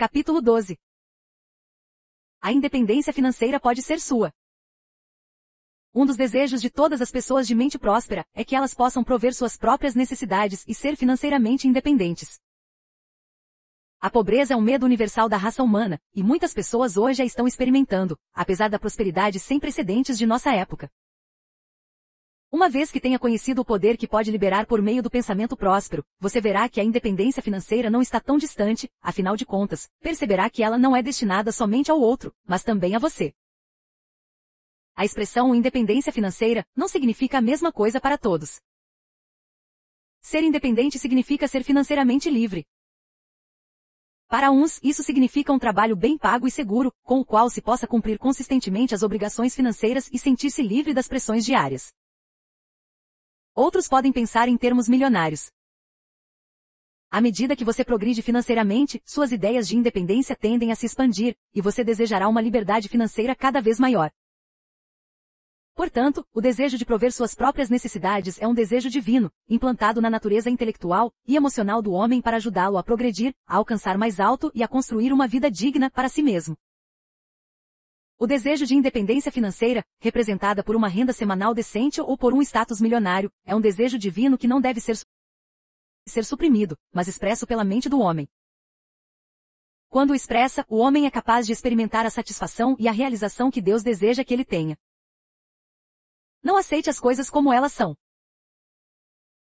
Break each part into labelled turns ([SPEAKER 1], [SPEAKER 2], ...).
[SPEAKER 1] Capítulo 12. A independência financeira pode ser sua. Um dos desejos de todas as pessoas de mente próspera é que elas possam prover suas próprias necessidades e ser financeiramente independentes. A pobreza é um medo universal da raça humana, e muitas pessoas hoje a estão experimentando, apesar da prosperidade sem precedentes de nossa época. Uma vez que tenha conhecido o poder que pode liberar por meio do pensamento próspero, você verá que a independência financeira não está tão distante, afinal de contas, perceberá que ela não é destinada somente ao outro, mas também a você. A expressão independência financeira não significa a mesma coisa para todos. Ser independente significa ser financeiramente livre. Para uns, isso significa um trabalho bem pago e seguro, com o qual se possa cumprir consistentemente as obrigações financeiras e sentir-se livre das pressões diárias. Outros podem pensar em termos milionários. À medida que você progride financeiramente, suas ideias de independência tendem a se expandir, e você desejará uma liberdade financeira cada vez maior. Portanto, o desejo de prover suas próprias necessidades é um desejo divino, implantado na natureza intelectual e emocional do homem para ajudá-lo a progredir, a alcançar mais alto e a construir uma vida digna para si mesmo. O desejo de independência financeira, representada por uma renda semanal decente ou por um status milionário, é um desejo divino que não deve ser suprimido, mas expresso pela mente do homem. Quando o expressa, o homem é capaz de experimentar a satisfação e a realização que Deus deseja que ele tenha. Não aceite as coisas como elas são.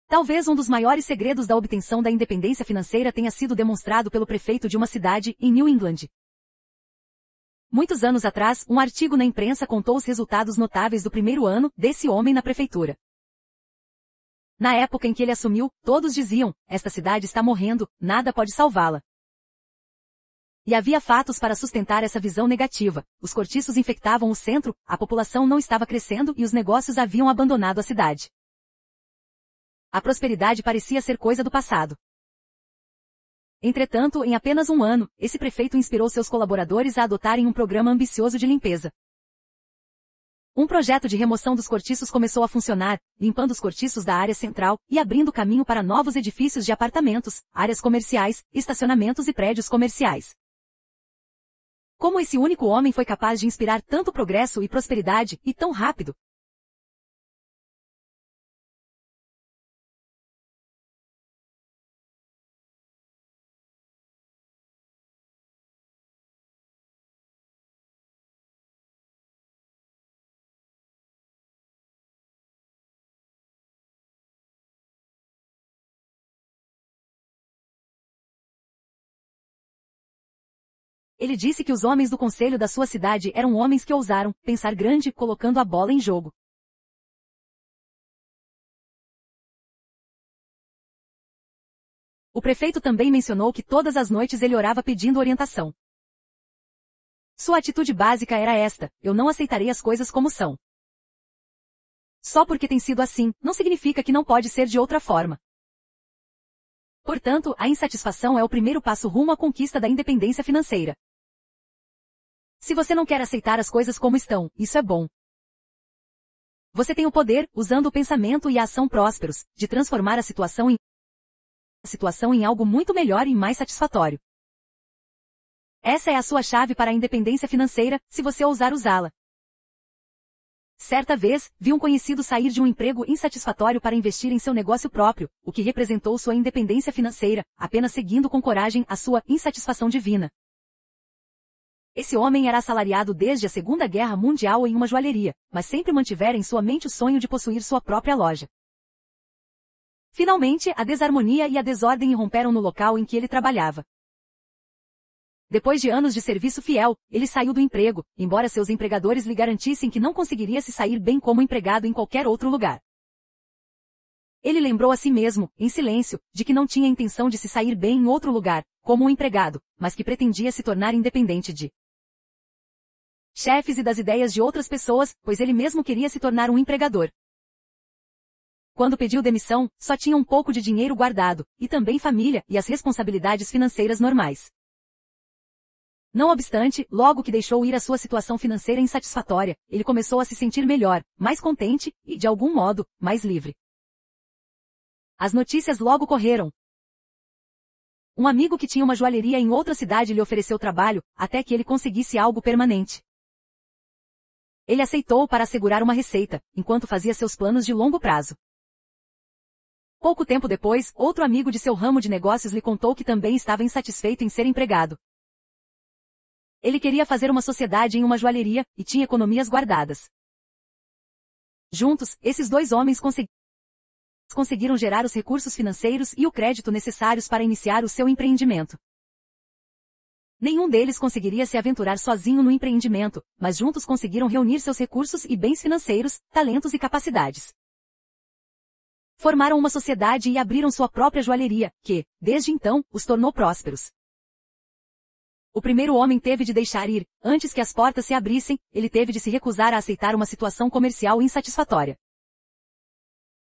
[SPEAKER 1] Talvez um dos maiores segredos da obtenção da independência financeira tenha sido demonstrado pelo prefeito de uma cidade, em New England. Muitos anos atrás, um artigo na imprensa contou os resultados notáveis do primeiro ano desse homem na prefeitura. Na época em que ele assumiu, todos diziam, esta cidade está morrendo, nada pode salvá-la. E havia fatos para sustentar essa visão negativa. Os cortiços infectavam o centro, a população não estava crescendo e os negócios haviam abandonado a cidade. A prosperidade parecia ser coisa do passado. Entretanto, em apenas um ano, esse prefeito inspirou seus colaboradores a adotarem um programa ambicioso de limpeza. Um projeto de remoção dos cortiços começou a funcionar, limpando os cortiços da área central e abrindo caminho para novos edifícios de apartamentos, áreas comerciais, estacionamentos e prédios comerciais. Como esse único homem foi capaz de inspirar tanto progresso e prosperidade, e tão rápido? Ele disse que os homens do conselho da sua cidade eram homens que ousaram pensar grande, colocando a bola em jogo. O prefeito também mencionou que todas as noites ele orava pedindo orientação. Sua atitude básica era esta: eu não aceitarei as coisas como são. Só porque tem sido assim, não significa que não pode ser de outra forma. Portanto, a insatisfação é o primeiro passo rumo à conquista da independência financeira. Se você não quer aceitar as coisas como estão, isso é bom. Você tem o poder, usando o pensamento e a ação prósperos, de transformar a situação em algo muito melhor e mais satisfatório. Essa é a sua chave para a independência financeira, se você ousar usá-la. Certa vez, vi um conhecido sair de um emprego insatisfatório para investir em seu negócio próprio, o que representou sua independência financeira, apenas seguindo com coragem a sua insatisfação divina. Esse homem era assalariado desde a Segunda Guerra Mundial em uma joalheria, mas sempre mantivera em sua mente o sonho de possuir sua própria loja. Finalmente, a desarmonia e a desordem irromperam no local em que ele trabalhava. Depois de anos de serviço fiel, ele saiu do emprego, embora seus empregadores lhe garantissem que não conseguiria se sair bem como empregado em qualquer outro lugar. Ele lembrou a si mesmo, em silêncio, de que não tinha intenção de se sair bem em outro lugar, como um empregado, mas que pretendia se tornar independente de chefes e das ideias de outras pessoas, pois ele mesmo queria se tornar um empregador. Quando pediu demissão, só tinha um pouco de dinheiro guardado, e também família e as responsabilidades financeiras normais. Não obstante, logo que deixou ir a sua situação financeira insatisfatória, ele começou a se sentir melhor, mais contente e, de algum modo, mais livre. As notícias logo correram. Um amigo que tinha uma joalheria em outra cidade lhe ofereceu trabalho, até que ele conseguisse algo permanente. Ele aceitou para assegurar uma receita, enquanto fazia seus planos de longo prazo. Pouco tempo depois, outro amigo de seu ramo de negócios lhe contou que também estava insatisfeito em ser empregado. Ele queria fazer uma sociedade em uma joalheria, e tinha economias guardadas. Juntos, esses dois homens conseguiram gerar os recursos financeiros e o crédito necessários para iniciar o seu empreendimento. Nenhum deles conseguiria se aventurar sozinho no empreendimento, mas juntos conseguiram reunir seus recursos e bens financeiros, talentos e capacidades. Formaram uma sociedade e abriram sua própria joalheria, que, desde então, os tornou prósperos. O primeiro homem teve de deixar ir, antes que as portas se abrissem, ele teve de se recusar a aceitar uma situação comercial insatisfatória.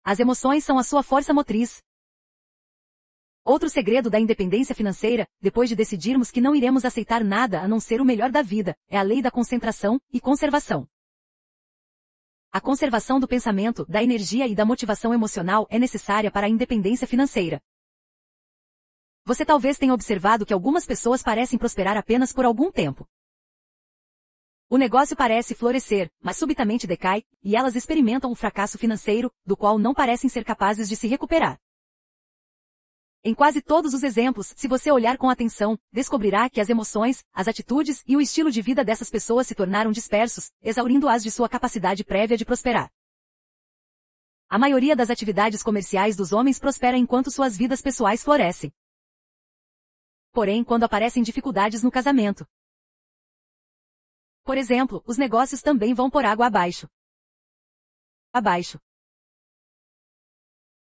[SPEAKER 1] As emoções são a sua força motriz. Outro segredo da independência financeira, depois de decidirmos que não iremos aceitar nada a não ser o melhor da vida, é a lei da concentração e conservação. A conservação do pensamento, da energia e da motivação emocional é necessária para a independência financeira. Você talvez tenha observado que algumas pessoas parecem prosperar apenas por algum tempo. O negócio parece florescer, mas subitamente decai, e elas experimentam um fracasso financeiro, do qual não parecem ser capazes de se recuperar. Em quase todos os exemplos, se você olhar com atenção, descobrirá que as emoções, as atitudes e o estilo de vida dessas pessoas se tornaram dispersos, exaurindo-as de sua capacidade prévia de prosperar. A maioria das atividades comerciais dos homens prospera enquanto suas vidas pessoais florescem. Porém, quando aparecem dificuldades no casamento, por exemplo, os negócios também vão por água abaixo.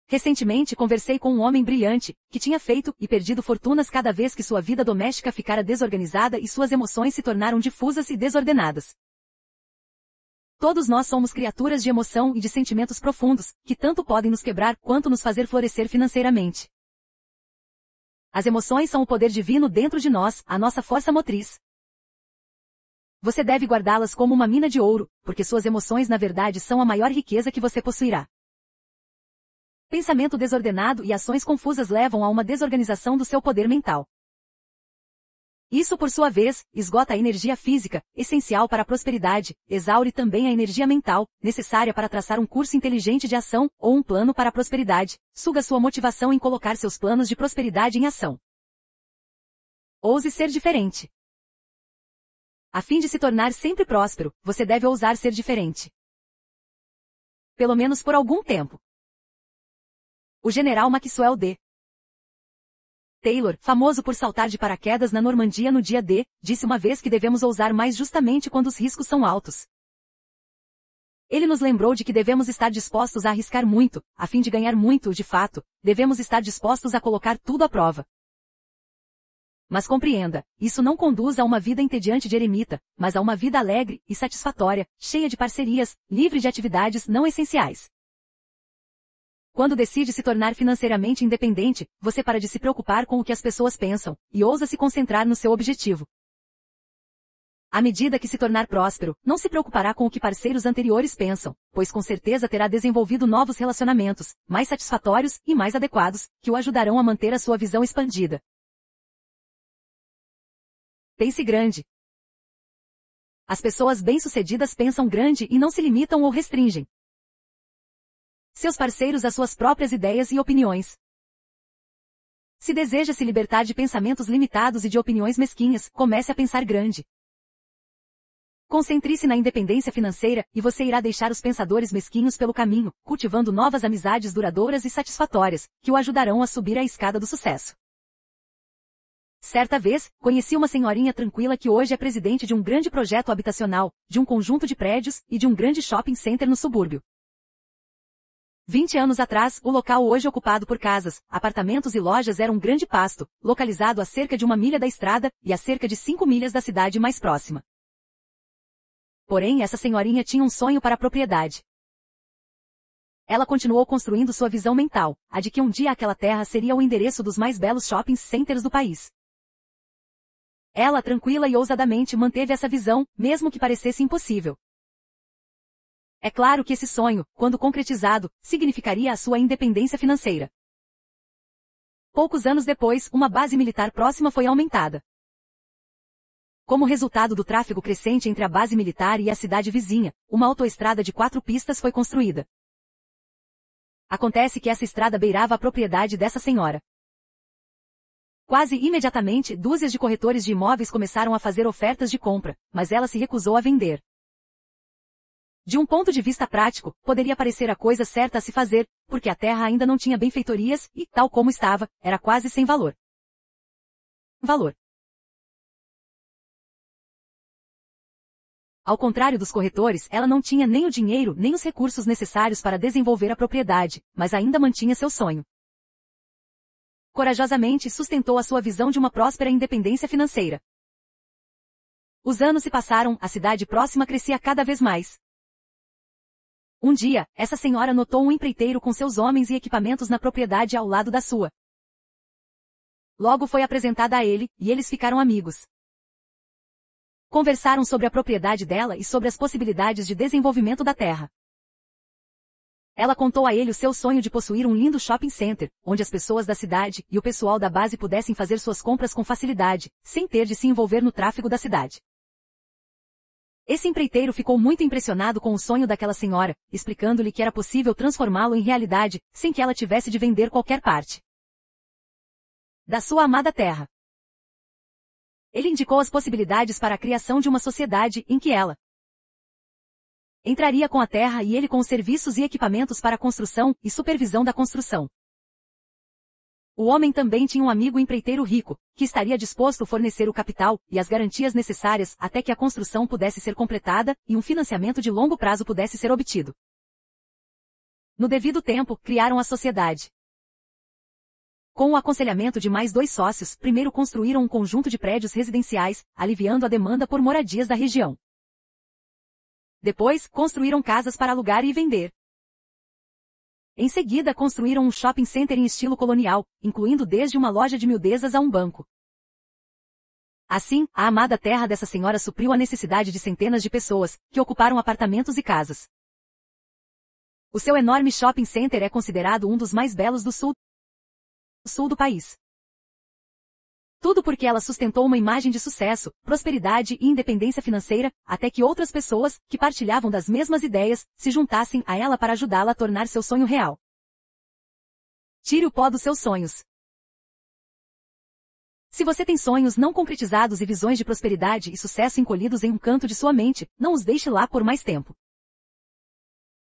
[SPEAKER 1] Recentemente conversei com um homem brilhante, que tinha feito e perdido fortunas cada vez que sua vida doméstica ficara desorganizada e suas emoções se tornaram difusas e desordenadas. Todos nós somos criaturas de emoção e de sentimentos profundos, que tanto podem nos quebrar quanto nos fazer florescer financeiramente. As emoções são o poder divino dentro de nós, a nossa força motriz. Você deve guardá-las como uma mina de ouro, porque suas emoções na verdade são a maior riqueza que você possuirá. Pensamento desordenado e ações confusas levam a uma desorganização do seu poder mental. Isso, por sua vez, esgota a energia física, essencial para a prosperidade, exaure também a energia mental, necessária para traçar um curso inteligente de ação, ou um plano para a prosperidade, suga sua motivação em colocar seus planos de prosperidade em ação. Ouse ser diferente. A fim de se tornar sempre próspero, você deve ousar ser diferente. Pelo menos por algum tempo. O general Maxwell D. Taylor, famoso por saltar de paraquedas na Normandia no dia D, disse uma vez que devemos ousar mais justamente quando os riscos são altos. Ele nos lembrou de que devemos estar dispostos a arriscar muito, a fim de ganhar muito, de fato, devemos estar dispostos a colocar tudo à prova. Mas compreenda, isso não conduz a uma vida entediante de eremita, mas a uma vida alegre e satisfatória, cheia de parcerias, livre de atividades não essenciais. Quando decide se tornar financeiramente independente, você para de se preocupar com o que as pessoas pensam, e ousa se concentrar no seu objetivo. À medida que se tornar próspero, não se preocupará com o que parceiros anteriores pensam, pois com certeza terá desenvolvido novos relacionamentos, mais satisfatórios e mais adequados, que o ajudarão a manter a sua visão expandida. Pense grande. As pessoas bem-sucedidas pensam grande e não se limitam ou restringem seus parceiros às suas próprias ideias e opiniões. Se deseja se libertar de pensamentos limitados e de opiniões mesquinhas, comece a pensar grande. Concentre-se na independência financeira, e você irá deixar os pensadores mesquinhos pelo caminho, cultivando novas amizades duradouras e satisfatórias, que o ajudarão a subir a escada do sucesso. Certa vez, conheci uma senhorinha tranquila que hoje é presidente de um grande projeto habitacional, de um conjunto de prédios e de um grande shopping center no subúrbio. 20 anos atrás, o local hoje ocupado por casas, apartamentos e lojas era um grande pasto, localizado a cerca de 1 milha da estrada, e a cerca de 5 milhas da cidade mais próxima. Porém, essa senhorinha tinha um sonho para a propriedade. Ela continuou construindo sua visão mental, a de que um dia aquela terra seria o endereço dos mais belos shopping centers do país. Ela, tranquila e ousadamente, manteve essa visão, mesmo que parecesse impossível. É claro que esse sonho, quando concretizado, significaria a sua independência financeira. Poucos anos depois, uma base militar próxima foi aumentada. Como resultado do tráfego crescente entre a base militar e a cidade vizinha, uma autoestrada de 4 pistas foi construída. Acontece que essa estrada beirava a propriedade dessa senhora. Quase imediatamente, dúzias de corretores de imóveis começaram a fazer ofertas de compra, mas ela se recusou a vender. De um ponto de vista prático, poderia parecer a coisa certa a se fazer, porque a terra ainda não tinha benfeitorias e, tal como estava, era quase sem valor. Ao contrário dos corretores, ela não tinha nem o dinheiro nem os recursos necessários para desenvolver a propriedade, mas ainda mantinha seu sonho. Corajosamente sustentou a sua visão de uma próspera independência financeira. Os anos se passaram, a cidade próxima crescia cada vez mais. Um dia, essa senhora notou um empreiteiro com seus homens e equipamentos na propriedade ao lado da sua. Logo foi apresentada a ele, e eles ficaram amigos. Conversaram sobre a propriedade dela e sobre as possibilidades de desenvolvimento da terra. Ela contou a ele o seu sonho de possuir um lindo shopping center, onde as pessoas da cidade e o pessoal da base pudessem fazer suas compras com facilidade, sem ter de se envolver no tráfego da cidade. Esse empreiteiro ficou muito impressionado com o sonho daquela senhora, explicando-lhe que era possível transformá-lo em realidade, sem que ela tivesse de vender qualquer parte da sua amada terra. Ele indicou as possibilidades para a criação de uma sociedade em que ela entraria com a terra e ele com os serviços e equipamentos para a construção e supervisão da construção. O homem também tinha um amigo empreiteiro rico, que estaria disposto a fornecer o capital e as garantias necessárias até que a construção pudesse ser completada e um financiamento de longo prazo pudesse ser obtido. No devido tempo, criaram a sociedade. Com o aconselhamento de mais 2 sócios, primeiro construíram um conjunto de prédios residenciais, aliviando a demanda por moradias da região. Depois, construíram casas para alugar e vender. Em seguida, construíram um shopping center em estilo colonial, incluindo desde uma loja de miudezas a um banco. Assim, a amada terra dessa senhora supriu a necessidade de centenas de pessoas, que ocuparam apartamentos e casas. O seu enorme shopping center é considerado um dos mais belos do sul do país. Tudo porque ela sustentou uma imagem de sucesso, prosperidade e independência financeira, até que outras pessoas, que partilhavam das mesmas ideias, se juntassem a ela para ajudá-la a tornar seu sonho real. Tire o pó dos seus sonhos. Se você tem sonhos não concretizados e visões de prosperidade e sucesso encolhidos em um canto de sua mente, não os deixe lá por mais tempo.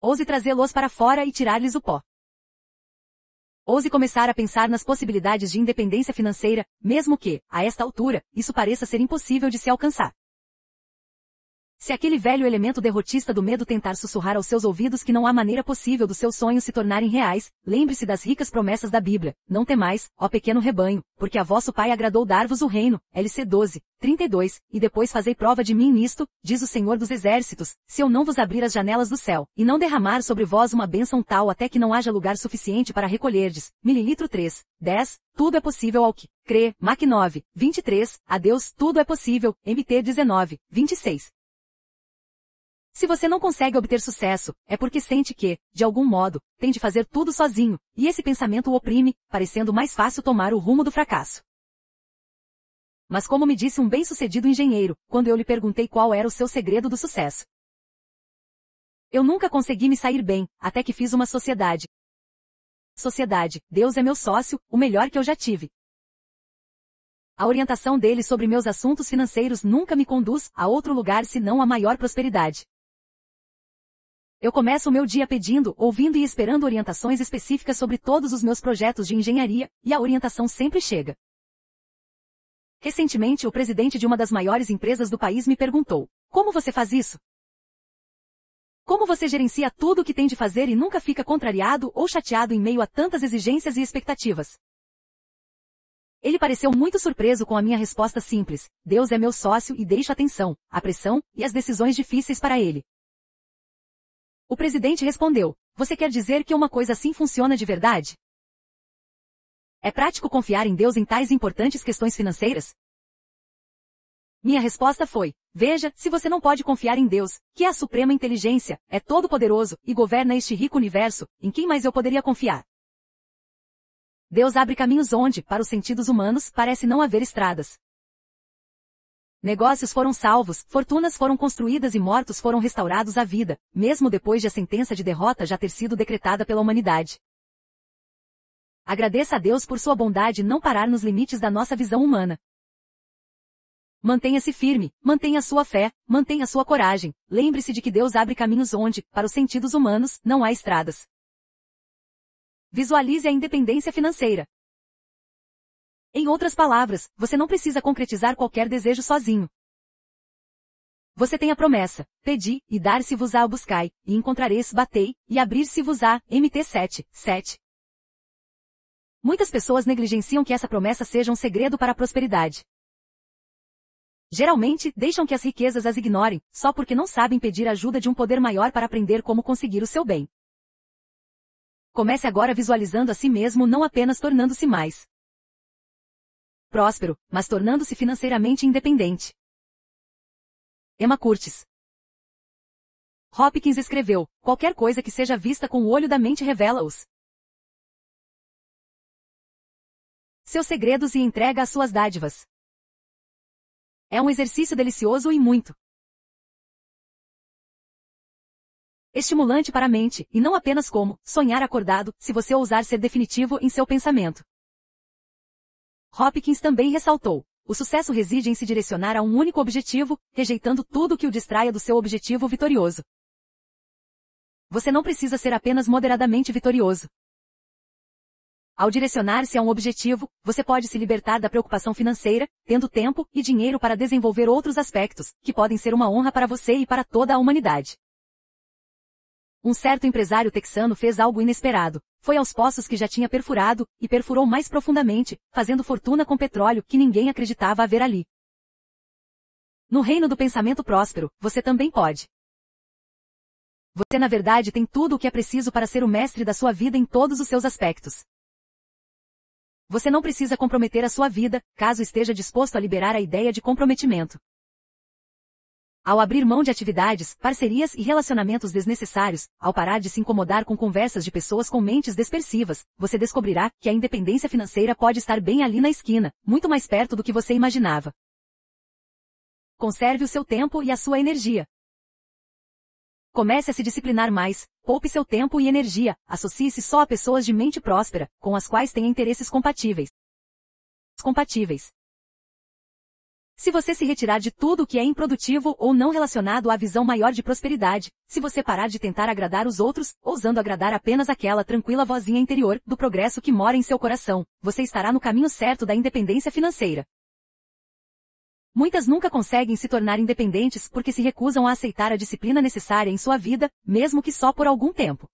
[SPEAKER 1] Ouse trazê-los para fora e tirar-lhes o pó. Ouse começar a pensar nas possibilidades de independência financeira, mesmo que, a esta altura, isso pareça ser impossível de se alcançar. Se aquele velho elemento derrotista do medo tentar sussurrar aos seus ouvidos que não há maneira possível dos seus sonhos se tornarem reais, lembre-se das ricas promessas da Bíblia. Não temais, ó pequeno rebanho, porque a vosso Pai agradou dar-vos o reino. LC 12:32, e depois fazei prova de mim nisto, diz o Senhor dos Exércitos, se eu não vos abrir as janelas do céu, e não derramar sobre vós uma bênção tal até que não haja lugar suficiente para recolherdes. Mililitro 3:10, tudo é possível ao que crê. Mac 9:23, a Deus tudo é possível. MT 19:26. Se você não consegue obter sucesso, é porque sente que, de algum modo, tem de fazer tudo sozinho, e esse pensamento o oprime, parecendo mais fácil tomar o rumo do fracasso. Mas como me disse um bem-sucedido engenheiro, quando eu lhe perguntei qual era o seu segredo do sucesso: eu nunca consegui me sair bem, até que fiz uma sociedade. Deus é meu sócio, o melhor que eu já tive. A orientação dele sobre meus assuntos financeiros nunca me conduz a outro lugar senão a maior prosperidade. Eu começo o meu dia pedindo, ouvindo e esperando orientações específicas sobre todos os meus projetos de engenharia, e a orientação sempre chega. Recentemente, o presidente de uma das maiores empresas do país me perguntou: como você faz isso? Como você gerencia tudo o que tem de fazer e nunca fica contrariado ou chateado em meio a tantas exigências e expectativas? Ele pareceu muito surpreso com a minha resposta simples: Deus é meu sócio e deixo a tensão, a pressão e as decisões difíceis para ele. O presidente respondeu: você quer dizer que uma coisa assim funciona de verdade? É prático confiar em Deus em tais importantes questões financeiras? Minha resposta foi: veja, se você não pode confiar em Deus, que é a suprema inteligência, é todo-poderoso e governa este rico universo, em quem mais eu poderia confiar? Deus abre caminhos onde, para os sentidos humanos, parece não haver estradas. Negócios foram salvos, fortunas foram construídas e mortos foram restaurados à vida, mesmo depois de a sentença de derrota já ter sido decretada pela humanidade. Agradeça a Deus por sua bondade não parar nos limites da nossa visão humana. Mantenha-se firme, mantenha sua fé, mantenha sua coragem, lembre-se de que Deus abre caminhos onde, para os sentidos humanos, não há estradas. Visualize a independência financeira. Em outras palavras, você não precisa concretizar qualquer desejo sozinho. Você tem a promessa: pedi, e dar-se-vos-á, buscai, e encontrareis, batei, e abrir-se-vos-á, Mt 7:7. Muitas pessoas negligenciam que essa promessa seja um segredo para a prosperidade. Geralmente, deixam que as riquezas as ignorem, só porque não sabem pedir ajuda de um poder maior para aprender como conseguir o seu bem. Comece agora visualizando a si mesmo não apenas tornando-se mais próspero, mas tornando-se financeiramente independente. Emma Curtis. Hopkins escreveu: qualquer coisa que seja vista com o olho da mente revela-os seus segredos e entrega as suas dádivas. É um exercício delicioso e muito estimulante para a mente, e não apenas como sonhar acordado, se você ousar ser definitivo em seu pensamento. Hopkins também ressaltou: o sucesso reside em se direcionar a um único objetivo, rejeitando tudo que o distraia do seu objetivo vitorioso. Você não precisa ser apenas moderadamente vitorioso. Ao direcionar-se a um objetivo, você pode se libertar da preocupação financeira, tendo tempo e dinheiro para desenvolver outros aspectos, que podem ser uma honra para você e para toda a humanidade. Um certo empresário texano fez algo inesperado. Foi aos poços que já tinha perfurado, e perfurou mais profundamente, fazendo fortuna com petróleo que ninguém acreditava haver ali. No reino do pensamento próspero, você também pode. Você na verdade tem tudo o que é preciso para ser o mestre da sua vida em todos os seus aspectos. Você não precisa comprometer a sua vida, caso esteja disposto a liberar a ideia de comprometimento. Ao abrir mão de atividades, parcerias e relacionamentos desnecessários, ao parar de se incomodar com conversas de pessoas com mentes dispersivas, você descobrirá que a independência financeira pode estar bem ali na esquina, muito mais perto do que você imaginava. Conserve o seu tempo e a sua energia. Comece a se disciplinar mais, poupe seu tempo e energia, associe-se só a pessoas de mente próspera, com as quais tenha interesses compatíveis. Se você se retirar de tudo o que é improdutivo ou não relacionado à visão maior de prosperidade, se você parar de tentar agradar os outros, ousando agradar apenas aquela tranquila vozinha interior do progresso que mora em seu coração, você estará no caminho certo da independência financeira. Muitas nunca conseguem se tornar independentes porque se recusam a aceitar a disciplina necessária em sua vida, mesmo que só por algum tempo.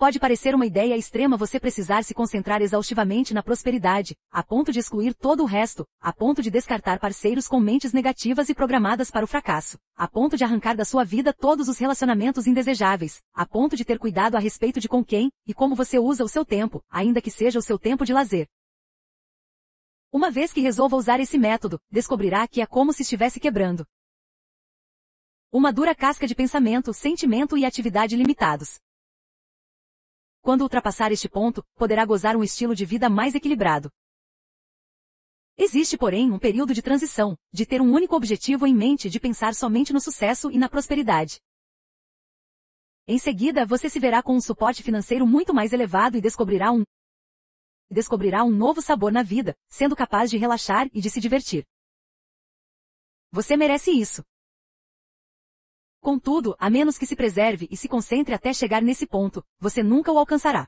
[SPEAKER 1] Pode parecer uma ideia extrema você precisar se concentrar exaustivamente na prosperidade, a ponto de excluir todo o resto, a ponto de descartar parceiros com mentes negativas e programadas para o fracasso, a ponto de arrancar da sua vida todos os relacionamentos indesejáveis, a ponto de ter cuidado a respeito de com quem e como você usa o seu tempo, ainda que seja o seu tempo de lazer. Uma vez que resolva usar esse método, descobrirá que é como se estivesse quebrando uma dura casca de pensamento, sentimento e atividade limitados. Quando ultrapassar este ponto, poderá gozar um estilo de vida mais equilibrado. Existe, porém, um período de transição, de ter um único objetivo em mente, de pensar somente no sucesso e na prosperidade. Em seguida, você se verá com um suporte financeiro muito mais elevado e descobrirá um novo sabor na vida, sendo capaz de relaxar e de se divertir. Você merece isso. Contudo, a menos que se preserve e se concentre até chegar nesse ponto, você nunca o alcançará.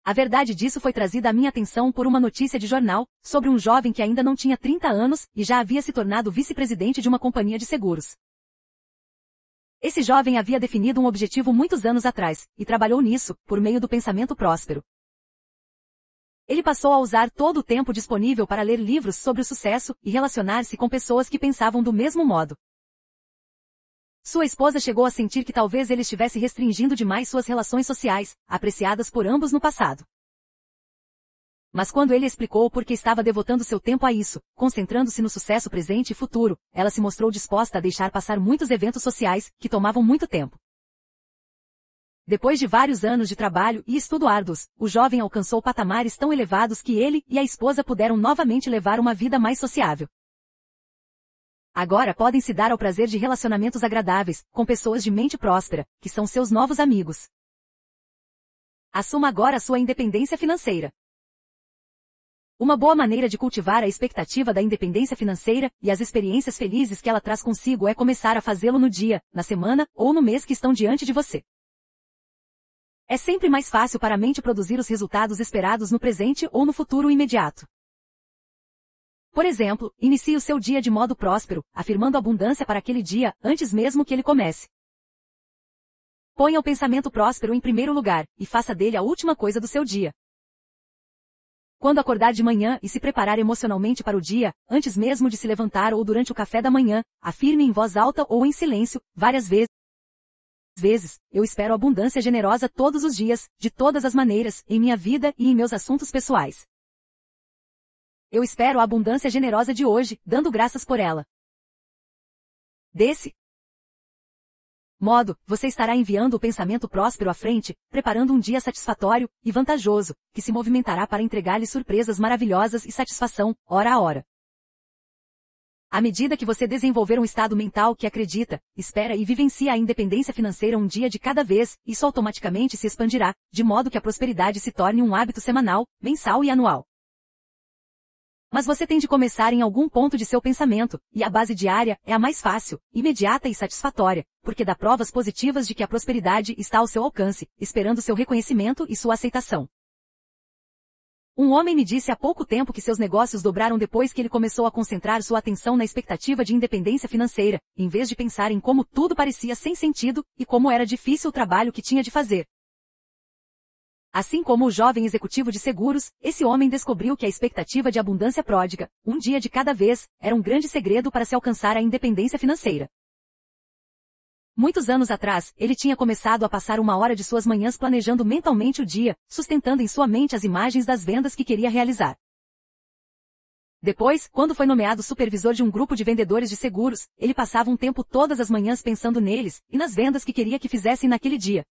[SPEAKER 1] A verdade disso foi trazida à minha atenção por uma notícia de jornal, sobre um jovem que ainda não tinha 30 anos, e já havia se tornado vice-presidente de uma companhia de seguros. Esse jovem havia definido um objetivo muitos anos atrás, e trabalhou nisso, por meio do pensamento próspero. Ele passou a usar todo o tempo disponível para ler livros sobre o sucesso e relacionar-se com pessoas que pensavam do mesmo modo. Sua esposa chegou a sentir que talvez ele estivesse restringindo demais suas relações sociais, apreciadas por ambos no passado. Mas quando ele explicou por que estava devotando seu tempo a isso, concentrando-se no sucesso presente e futuro, ela se mostrou disposta a deixar passar muitos eventos sociais, que tomavam muito tempo. Depois de vários anos de trabalho e estudo árduos, o jovem alcançou patamares tão elevados que ele e a esposa puderam novamente levar uma vida mais sociável. Agora podem se dar ao prazer de relacionamentos agradáveis, com pessoas de mente próspera, que são seus novos amigos. Assuma agora sua independência financeira. Uma boa maneira de cultivar a expectativa da independência financeira e as experiências felizes que ela traz consigo é começar a fazê-lo no dia, na semana ou no mês que estão diante de você. É sempre mais fácil para a mente produzir os resultados esperados no presente ou no futuro imediato. Por exemplo, inicie o seu dia de modo próspero, afirmando abundância para aquele dia, antes mesmo que ele comece. Ponha o pensamento próspero em primeiro lugar, e faça dele a última coisa do seu dia. Quando acordar de manhã e se preparar emocionalmente para o dia, antes mesmo de se levantar ou durante o café da manhã, afirme em voz alta ou em silêncio, várias vezes, eu espero abundância generosa todos os dias, de todas as maneiras, em minha vida e em meus assuntos pessoais. Eu espero a abundância generosa de hoje, dando graças por ela. Desse modo, você estará enviando o pensamento próspero à frente, preparando um dia satisfatório e vantajoso, que se movimentará para entregar-lhe surpresas maravilhosas e satisfação, hora a hora. À medida que você desenvolver um estado mental que acredita, espera e vivencia a independência financeira um dia de cada vez, isso automaticamente se expandirá, de modo que a prosperidade se torne um hábito semanal, mensal e anual. Mas você tem de começar em algum ponto de seu pensamento, e a base diária é a mais fácil, imediata e satisfatória, porque dá provas positivas de que a prosperidade está ao seu alcance, esperando seu reconhecimento e sua aceitação. Um homem me disse há pouco tempo que seus negócios dobraram depois que ele começou a concentrar sua atenção na expectativa de independência financeira, em vez de pensar em como tudo parecia sem sentido e como era difícil o trabalho que tinha de fazer. Assim como o jovem executivo de seguros, esse homem descobriu que a expectativa de abundância pródiga, um dia de cada vez, era um grande segredo para se alcançar a independência financeira. Muitos anos atrás, ele tinha começado a passar uma hora de suas manhãs planejando mentalmente o dia, sustentando em sua mente as imagens das vendas que queria realizar. Depois, quando foi nomeado supervisor de um grupo de vendedores de seguros, ele passava um tempo todas as manhãs pensando neles e nas vendas que queria que fizessem naquele dia.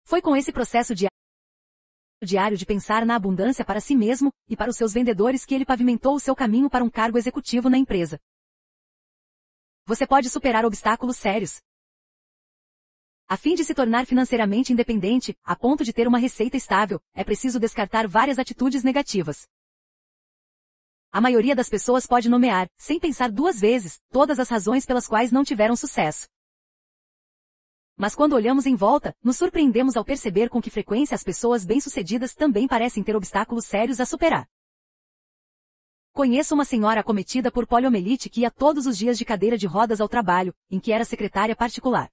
[SPEAKER 1] Foi com esse processo diário de pensar na abundância para si mesmo e para os seus vendedores que ele pavimentou o seu caminho para um cargo executivo na empresa. Você pode superar obstáculos sérios. A fim de se tornar financeiramente independente, a ponto de ter uma receita estável, é preciso descartar várias atitudes negativas. A maioria das pessoas pode nomear, sem pensar duas vezes, todas as razões pelas quais não tiveram sucesso. Mas quando olhamos em volta, nos surpreendemos ao perceber com que frequência as pessoas bem-sucedidas também parecem ter obstáculos sérios a superar. Conheço uma senhora acometida por poliomielite que ia todos os dias de cadeira de rodas ao trabalho, em que era secretária particular.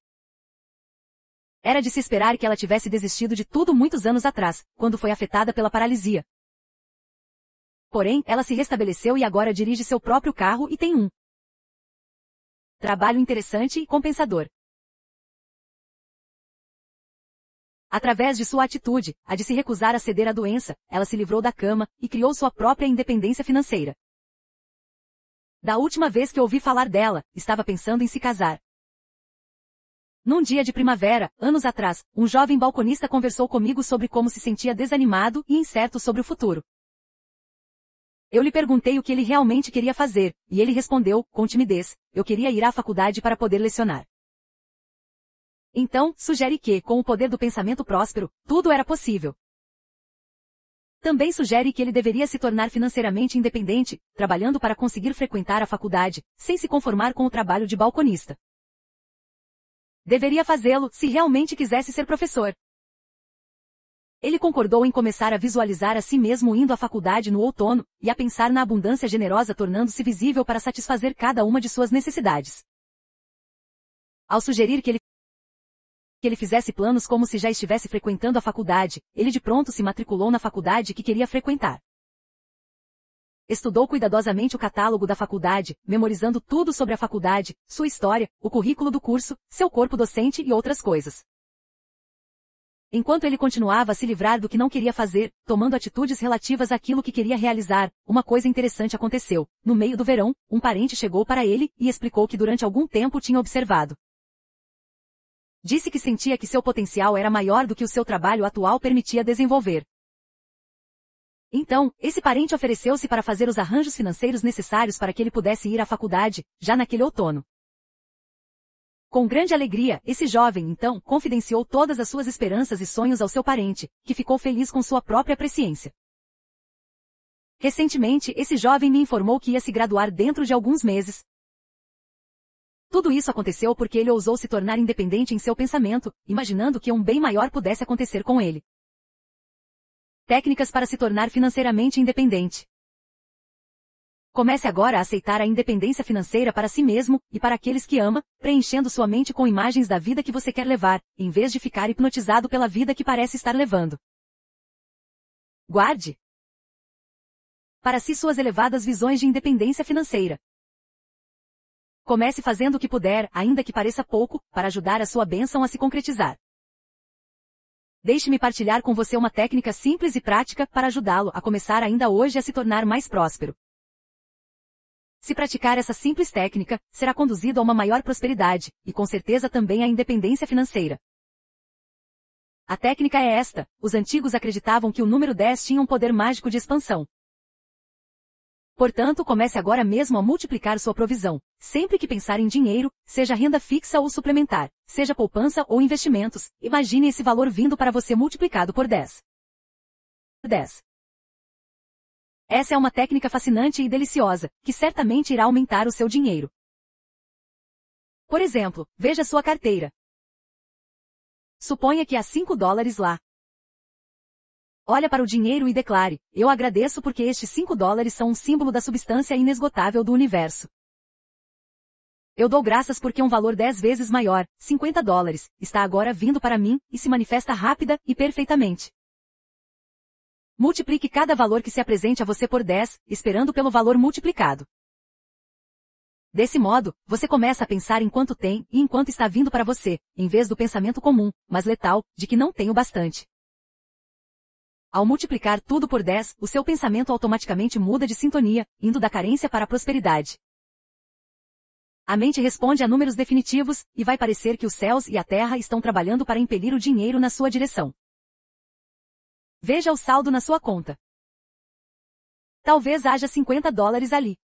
[SPEAKER 1] Era de se esperar que ela tivesse desistido de tudo muitos anos atrás, quando foi afetada pela paralisia. Porém, ela se restabeleceu e agora dirige seu próprio carro e tem um trabalho interessante e compensador. Através de sua atitude, a de se recusar a ceder à doença, ela se livrou da cama e criou sua própria independência financeira. Da última vez que ouvi falar dela, estava pensando em se casar. Num dia de primavera, anos atrás, um jovem balconista conversou comigo sobre como se sentia desanimado e incerto sobre o futuro. Eu lhe perguntei o que ele realmente queria fazer, e ele respondeu, com timidez, eu queria ir à faculdade para poder lecionar. Então, sugere que, com o poder do pensamento próspero, tudo era possível. Também sugere que ele deveria se tornar financeiramente independente, trabalhando para conseguir frequentar a faculdade, sem se conformar com o trabalho de balconista. Deveria fazê-lo, se realmente quisesse ser professor. Ele concordou em começar a visualizar a si mesmo indo à faculdade no outono, e a pensar na abundância generosa tornando-se visível para satisfazer cada uma de suas necessidades. Ao sugerir que ele fizesse planos como se já estivesse frequentando a faculdade, ele de pronto se matriculou na faculdade que queria frequentar. Estudou cuidadosamente o catálogo da faculdade, memorizando tudo sobre a faculdade, sua história, o currículo do curso, seu corpo docente e outras coisas. Enquanto ele continuava a se livrar do que não queria fazer, tomando atitudes relativas àquilo que queria realizar, uma coisa interessante aconteceu. No meio do verão, um parente chegou para ele e explicou que durante algum tempo tinha observado Disse que sentia que seu potencial era maior do que o seu trabalho atual permitia desenvolver. Então, esse parente ofereceu-se para fazer os arranjos financeiros necessários para que ele pudesse ir à faculdade, já naquele outono. Com grande alegria, esse jovem, então, confidenciou todas as suas esperanças e sonhos ao seu parente, que ficou feliz com sua própria presciência. Recentemente, esse jovem me informou que ia se graduar dentro de alguns meses. Tudo isso aconteceu porque ele ousou se tornar independente em seu pensamento, imaginando que um bem maior pudesse acontecer com ele. Técnicas para se tornar financeiramente independente. Comece agora a aceitar a independência financeira para si mesmo e para aqueles que ama, preenchendo sua mente com imagens da vida que você quer levar, em vez de ficar hipnotizado pela vida que parece estar levando. Guarde para si suas elevadas visões de independência financeira. Comece fazendo o que puder, ainda que pareça pouco, para ajudar a sua bênção a se concretizar. Deixe-me partilhar com você uma técnica simples e prática para ajudá-lo a começar ainda hoje a se tornar mais próspero. Se praticar essa simples técnica, será conduzido a uma maior prosperidade, e com certeza também à independência financeira. A técnica é esta: os antigos acreditavam que o número 10 tinha um poder mágico de expansão. Portanto, comece agora mesmo a multiplicar sua provisão. Sempre que pensar em dinheiro, seja renda fixa ou suplementar, seja poupança ou investimentos, imagine esse valor vindo para você multiplicado por 10. 10. Essa é uma técnica fascinante e deliciosa, que certamente irá aumentar o seu dinheiro. Por exemplo, veja sua carteira. Suponha que há $5 lá. Olha para o dinheiro e declare: eu agradeço porque estes $5 são um símbolo da substância inesgotável do universo. Eu dou graças porque um valor 10 vezes maior, $50, está agora vindo para mim, e se manifesta rápida e perfeitamente. Multiplique cada valor que se apresente a você por 10, esperando pelo valor multiplicado. Desse modo, você começa a pensar em quanto tem e em quanto está vindo para você, em vez do pensamento comum, mas letal, de que não tenho bastante. Ao multiplicar tudo por 10, o seu pensamento automaticamente muda de sintonia, indo da carência para a prosperidade. A mente responde a números definitivos, e vai parecer que os céus e a terra estão trabalhando para impelir o dinheiro na sua direção. Veja o saldo na sua conta. Talvez haja $50 ali.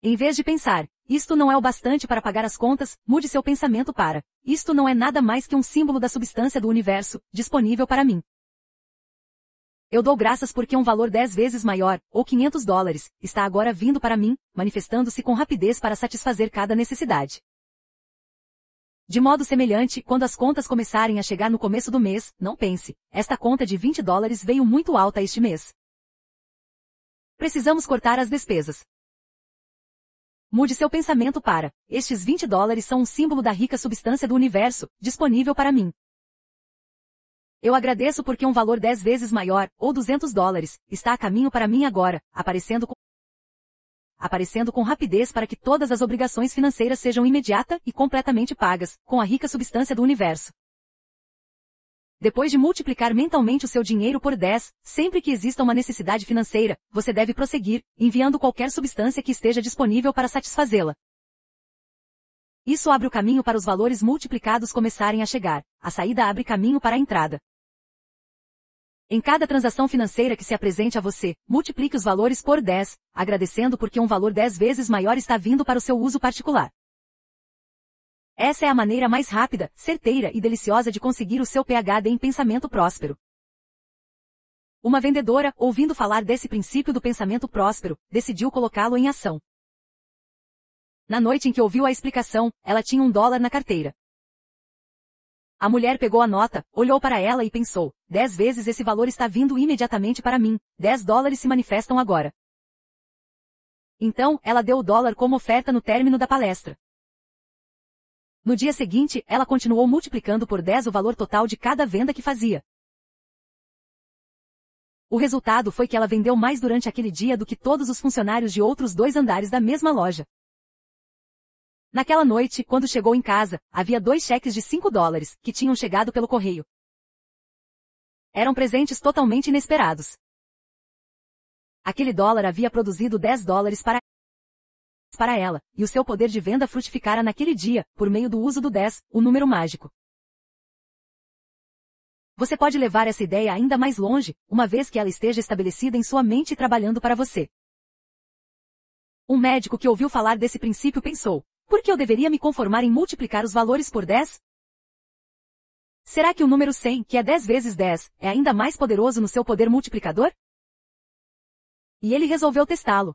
[SPEAKER 1] Em vez de pensar: isto não é o bastante para pagar as contas, mude seu pensamento para: isto não é nada mais que um símbolo da substância do universo, disponível para mim. Eu dou graças porque um valor 10 vezes maior, ou $500, está agora vindo para mim, manifestando-se com rapidez para satisfazer cada necessidade. De modo semelhante, quando as contas começarem a chegar no começo do mês, não pense: esta conta de $20 veio muito alta este mês. Precisamos cortar as despesas. Mude seu pensamento para: estes $20 são um símbolo da rica substância do universo, disponível para mim. Eu agradeço porque um valor 10 vezes maior, ou $200, está a caminho para mim agora, aparecendo com rapidez para que todas as obrigações financeiras sejam imediata e completamente pagas, com a rica substância do universo. Depois de multiplicar mentalmente o seu dinheiro por 10, sempre que exista uma necessidade financeira, você deve prosseguir, enviando qualquer substância que esteja disponível para satisfazê-la. Isso abre o caminho para os valores multiplicados começarem a chegar. A saída abre caminho para a entrada. Em cada transação financeira que se apresente a você, multiplique os valores por 10, agradecendo porque um valor 10 vezes maior está vindo para o seu uso particular. Essa é a maneira mais rápida, certeira e deliciosa de conseguir o seu PhD em pensamento próspero. Uma vendedora, ouvindo falar desse princípio do pensamento próspero, decidiu colocá-lo em ação. Na noite em que ouviu a explicação, ela tinha $1 na carteira. A mulher pegou a nota, olhou para ela e pensou: 10 vezes esse valor está vindo imediatamente para mim, $10 se manifestam agora. Então, ela deu o dólar como oferta no término da palestra. No dia seguinte, ela continuou multiplicando por 10 o valor total de cada venda que fazia. O resultado foi que ela vendeu mais durante aquele dia do que todos os funcionários de outros 2 andares da mesma loja. Naquela noite, quando chegou em casa, havia 2 cheques de $5, que tinham chegado pelo correio. Eram presentes totalmente inesperados. Aquele dólar havia produzido $10 para para ela, e o seu poder de venda frutificará naquele dia, por meio do uso do 10, o número mágico. Você pode levar essa ideia ainda mais longe, uma vez que ela esteja estabelecida em sua mente e trabalhando para você. Um médico que ouviu falar desse princípio pensou: por que eu deveria me conformar em multiplicar os valores por 10? Será que o número 100, que é 10 vezes 10, é ainda mais poderoso no seu poder multiplicador? E ele resolveu testá-lo.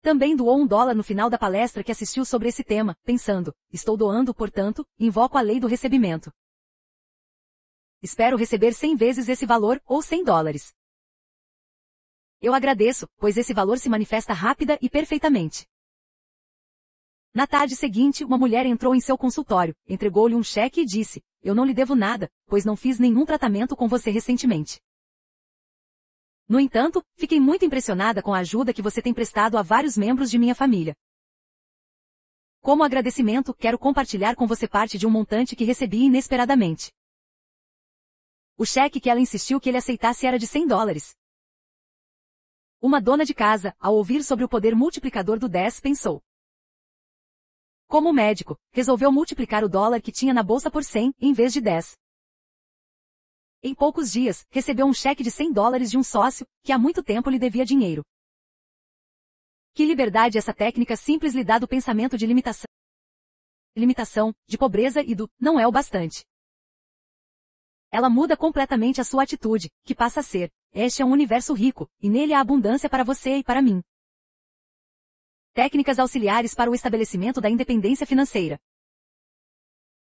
[SPEAKER 1] Também doou $1 no final da palestra que assistiu sobre esse tema, pensando: estou doando, portanto, invoco a lei do recebimento. Espero receber 100 vezes esse valor, ou $100. Eu agradeço, pois esse valor se manifesta rápida e perfeitamente. Na tarde seguinte, uma mulher entrou em seu consultório, entregou-lhe um cheque e disse: eu não lhe devo nada, pois não fiz nenhum tratamento com você recentemente. No entanto, fiquei muito impressionada com a ajuda que você tem prestado a vários membros de minha família. Como agradecimento, quero compartilhar com você parte de um montante que recebi inesperadamente. O cheque que ela insistiu que ele aceitasse era de $100. Uma dona de casa, ao ouvir sobre o poder multiplicador do 10, pensou: como médico, resolveu multiplicar o dólar que tinha na bolsa por 100, em vez de 10. Em poucos dias, recebeu um cheque de $100 de um sócio, que há muito tempo lhe devia dinheiro. Que liberdade essa técnica simples lhe dá do pensamento de limitação, de pobreza e do não é o bastante. Ela muda completamente a sua atitude, que passa a ser: este é um universo rico, e nele há abundância para você e para mim. Técnicas auxiliares para o estabelecimento da independência financeira.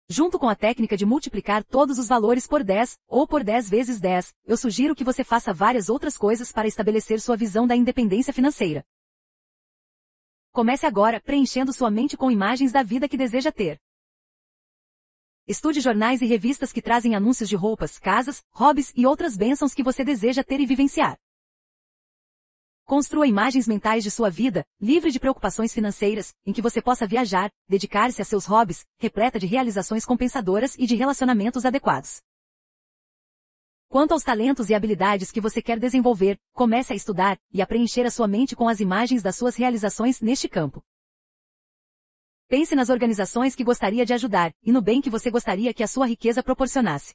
[SPEAKER 1] Junto com a técnica de multiplicar todos os valores por 10, ou por 10 vezes 10, eu sugiro que você faça várias outras coisas para estabelecer sua visão da independência financeira. Comece agora, preenchendo sua mente com imagens da vida que deseja ter. Estude jornais e revistas que trazem anúncios de roupas, casas, hobbies e outras bênçãos que você deseja ter e vivenciar. Construa imagens mentais de sua vida, livre de preocupações financeiras, em que você possa viajar, dedicar-se a seus hobbies, repleta de realizações compensadoras e de relacionamentos adequados. Quanto aos talentos e habilidades que você quer desenvolver, comece a estudar e a preencher a sua mente com as imagens das suas realizações neste campo. Pense nas organizações que gostaria de ajudar, e no bem que você gostaria que a sua riqueza proporcionasse.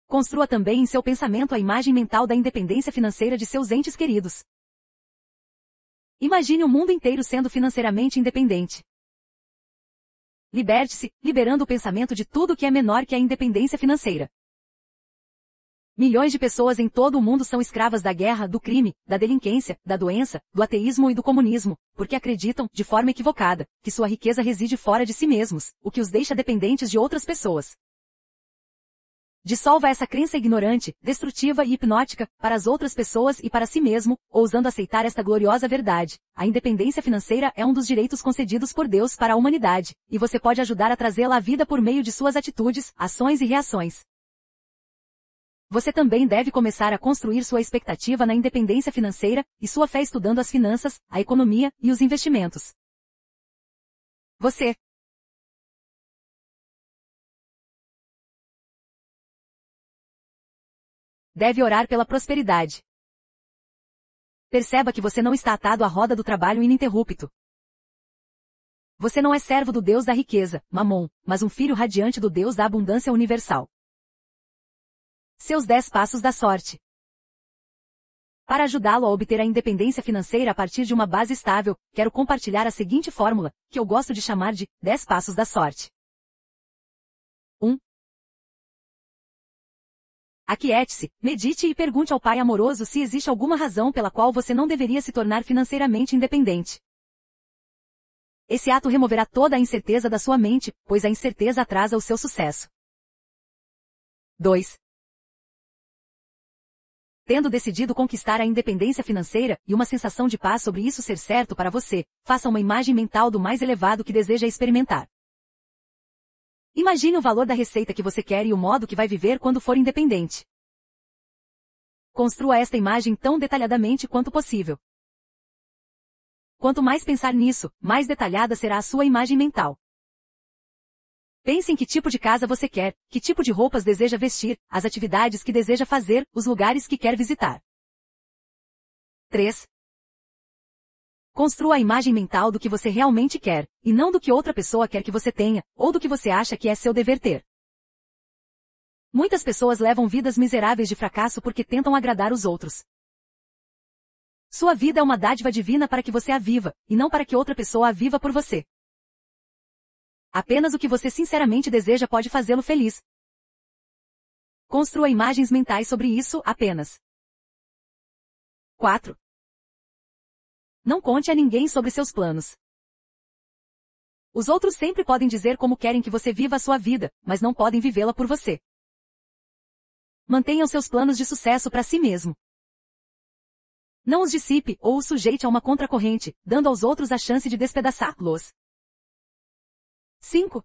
[SPEAKER 1] Construa também em seu pensamento a imagem mental da independência financeira de seus entes queridos. Imagine o mundo inteiro sendo financeiramente independente. Liberte-se, liberando o pensamento de tudo que é menor que a independência financeira. Milhões de pessoas em todo o mundo são escravas da guerra, do crime, da delinquência, da doença, do ateísmo e do comunismo, porque acreditam, de forma equivocada, que sua riqueza reside fora de si mesmos, o que os deixa dependentes de outras pessoas. Dissolva essa crença ignorante, destrutiva e hipnótica, para as outras pessoas e para si mesmo, ousando aceitar esta gloriosa verdade: a independência financeira é um dos direitos concedidos por Deus para a humanidade, e você pode ajudar a trazê-la à vida por meio de suas atitudes, ações e reações. Você também deve começar a construir sua expectativa na independência financeira, e sua fé estudando as finanças, a economia e os investimentos. Você deve orar pela prosperidade. Perceba que você não está atado à roda do trabalho ininterrupto. Você não é servo do Deus da riqueza, Mamon, mas um filho radiante do Deus da abundância universal. Seus 10 passos da sorte. Para ajudá-lo a obter a independência financeira a partir de uma base estável, quero compartilhar a seguinte fórmula, que eu gosto de chamar de 10 passos da sorte. 1. Aquiete-se, medite e pergunte ao Pai amoroso se existe alguma razão pela qual você não deveria se tornar financeiramente independente. Esse ato removerá toda a incerteza da sua mente, pois a incerteza atrasa o seu sucesso. 2. Tendo decidido conquistar a independência financeira, e uma sensação de paz sobre isso ser certo para você, faça uma imagem mental do mais elevado que deseja experimentar. Imagine o valor da receita que você quer e o modo que vai viver quando for independente. Construa esta imagem tão detalhadamente quanto possível. Quanto mais pensar nisso, mais detalhada será a sua imagem mental. Pense em que tipo de casa você quer, que tipo de roupas deseja vestir, as atividades que deseja fazer, os lugares que quer visitar. 3. Construa a imagem mental do que você realmente quer, e não do que outra pessoa quer que você tenha, ou do que você acha que é seu dever ter. Muitas pessoas levam vidas miseráveis de fracasso porque tentam agradar os outros. Sua vida é uma dádiva divina para que você a viva, e não para que outra pessoa a viva por você. Apenas o que você sinceramente deseja pode fazê-lo feliz. Construa imagens mentais sobre isso apenas. 4. Não conte a ninguém sobre seus planos. Os outros sempre podem dizer como querem que você viva a sua vida, mas não podem vivê-la por você. Mantenha os seus planos de sucesso para si mesmo. Não os dissipe ou os sujeite a uma contracorrente, dando aos outros a chance de despedaçá-los. 5.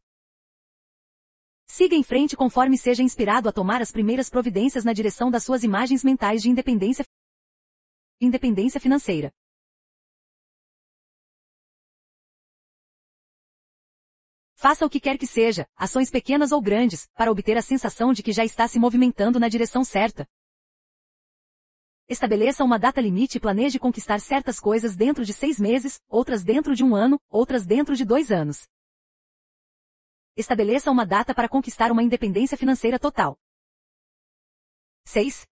[SPEAKER 1] Siga em frente conforme seja inspirado a tomar as primeiras providências na direção das suas imagens mentais de independência financeira. Faça o que quer que seja, ações pequenas ou grandes, para obter a sensação de que já está se movimentando na direção certa. Estabeleça uma data limite e planeje conquistar certas coisas dentro de 6 meses, outras dentro de 1 ano, outras dentro de 2 anos. Estabeleça uma data para conquistar uma independência financeira total. 6.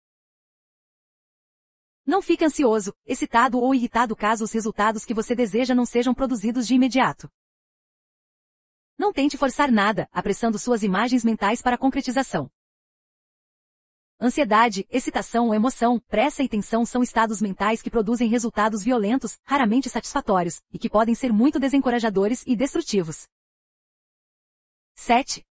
[SPEAKER 1] Não fique ansioso, excitado ou irritado caso os resultados que você deseja não sejam produzidos de imediato. Não tente forçar nada, apressando suas imagens mentais para a concretização. Ansiedade, excitação, emoção, pressa e tensão são estados mentais que produzem resultados violentos, raramente satisfatórios, e que podem ser muito desencorajadores e destrutivos. 7.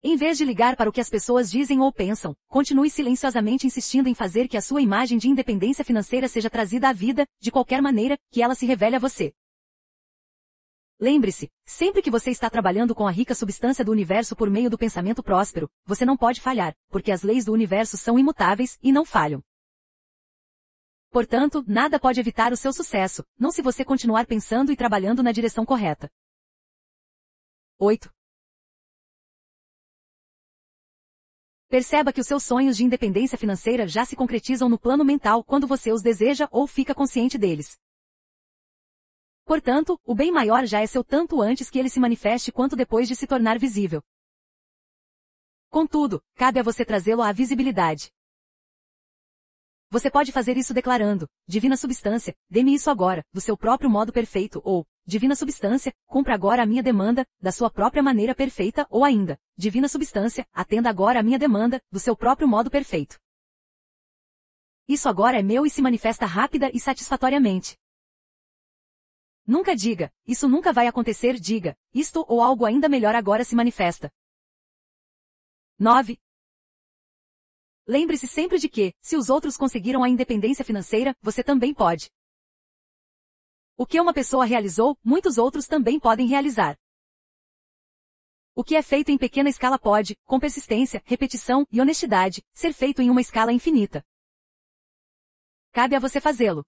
[SPEAKER 1] Em vez de ligar para o que as pessoas dizem ou pensam, continue silenciosamente insistindo em fazer que a sua imagem de independência financeira seja trazida à vida, de qualquer maneira, que ela se revele a você. Lembre-se, sempre que você está trabalhando com a rica substância do universo por meio do pensamento próspero, você não pode falhar, porque as leis do universo são imutáveis e não falham. Portanto, nada pode evitar o seu sucesso, não se você continuar pensando e trabalhando na direção correta. 8. Perceba que os seus sonhos de independência financeira já se concretizam no plano mental quando você os deseja ou fica consciente deles. Portanto, o bem maior já é seu tanto antes que ele se manifeste quanto depois de se tornar visível. Contudo, cabe a você trazê-lo à visibilidade. Você pode fazer isso declarando: Divina Substância, dê-me isso agora, do seu próprio modo perfeito, ou Divina Substância, cumpra agora a minha demanda, da sua própria maneira perfeita, ou ainda, Divina Substância, atenda agora a minha demanda, do seu próprio modo perfeito. Isso agora é meu e se manifesta rápida e satisfatoriamente. Nunca diga, isso nunca vai acontecer, diga, isto ou algo ainda melhor agora se manifesta. 9. Lembre-se sempre de que, se os outros conseguiram a independência financeira, você também pode. O que uma pessoa realizou, muitos outros também podem realizar. O que é feito em pequena escala pode, com persistência, repetição e honestidade, ser feito em uma escala infinita. Cabe a você fazê-lo.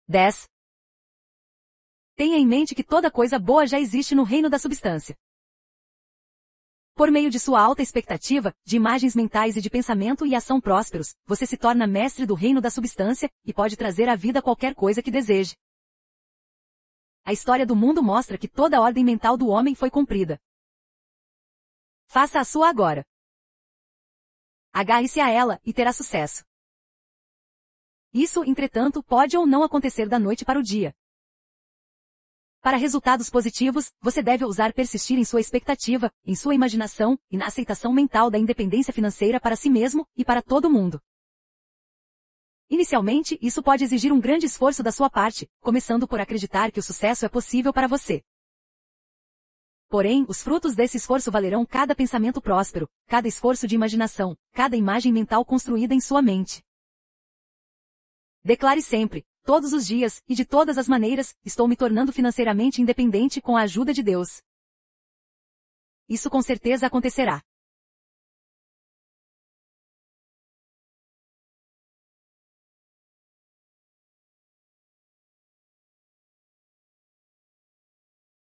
[SPEAKER 1] 10. Tenha em mente que toda coisa boa já existe no reino da substância. Por meio de sua alta expectativa, de imagens mentais e de pensamento e ação prósperos, você se torna mestre do reino da substância, e pode trazer à vida qualquer coisa que deseje. A história do mundo mostra que toda a ordem mental do homem foi cumprida. Faça a sua agora. Agarre-se a ela, e terá sucesso. Isso, entretanto, pode ou não acontecer da noite para o dia. Para resultados positivos, você deve ousar persistir em sua expectativa, em sua imaginação, e na aceitação mental da independência financeira para si mesmo, e para todo mundo. Inicialmente, isso pode exigir um grande esforço da sua parte, começando por acreditar que o sucesso é possível para você. Porém, os frutos desse esforço valerão cada pensamento próspero, cada esforço de imaginação, cada imagem mental construída em sua mente. Declare sempre: todos os dias, e de todas as maneiras, estou me tornando financeiramente independente com a ajuda de Deus. Isso com certeza acontecerá.